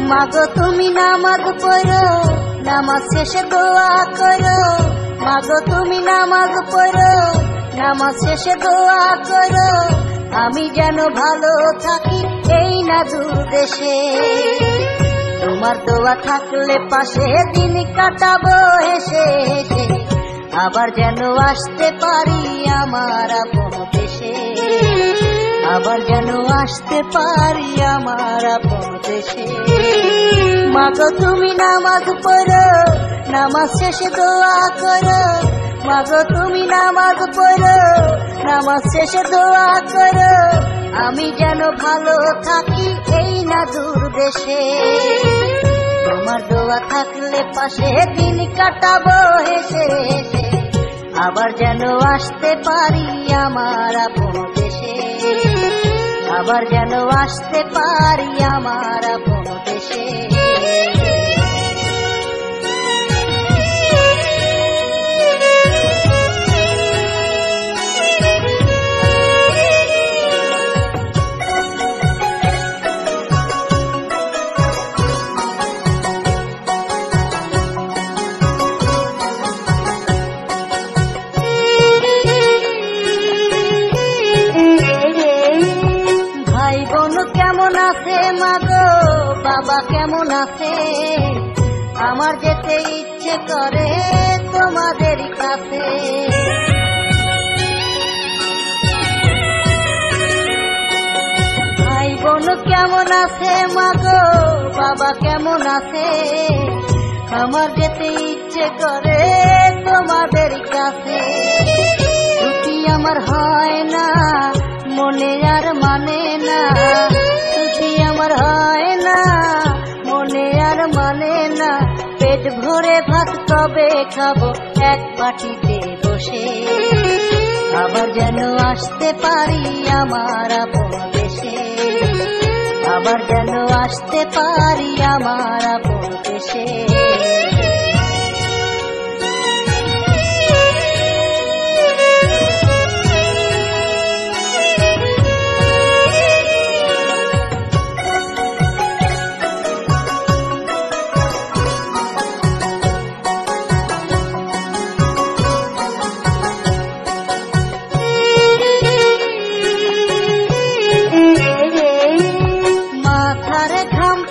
মাগো তুমি নামাজ পড়ো, নামাজ শেষে দোয়া করো। মাগো তুমি নামাজ পড়ো, নামাজ শেষে দোয়া করো। আমি যেন ভালো থাকি এই নাজুর দেশে। তোমার দোয়া থাকলে পাশে দিন কাটাবো হেসে হেসে। আবার যেন আসতে পারি আমার আপন দেশে। আবার যেন আসতে পারি আমার আপন দেশে। মাগো তুমি নামাজ পড়ো, নামাজ শেষে দোয়া করো। মাগো তুমি নামাজ পড়ো, নামাজ শেষে দোয়া করো। আমি যেন ভালো থাকি এই নাজুর দেশে। তোমার দোয়া থাকলে পাশে দিন কাটাবো হেসে হেসে। আবার যেন আসতে পারি আমার আপন দেশে। আবার যেন আসতে পারি আমার আপন দেশে। কেমন আছে মাগো, বাবা কেমন আছে? আমার যেতে ইচ্ছে করে তোমাদের কাছে। ভাই বোন কেমন আছে মাগো, বাবা কেমন আছে? আমার যেতে ইচ্ছে করে তোমাদের কাছে। ছুটি আমার হয় না, মনে আর মানে না। ছুটি আমার হয় না, মনে আর মানে না। পেট ভরে ভাত তবে খাবো এক পাটিতে বসে। আবার যেন আসতে পারি আমার আপন দেশে। আবার যেন আসতে পারি আমার আপন দেশে।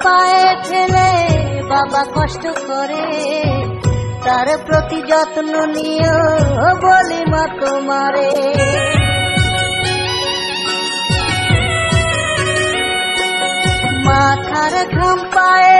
পায়ে ফেলে বাবা কষ্ট করে, তার প্রতি যত্ন নিও বলি মা তোমারে। মাথার ঘাম পায়ে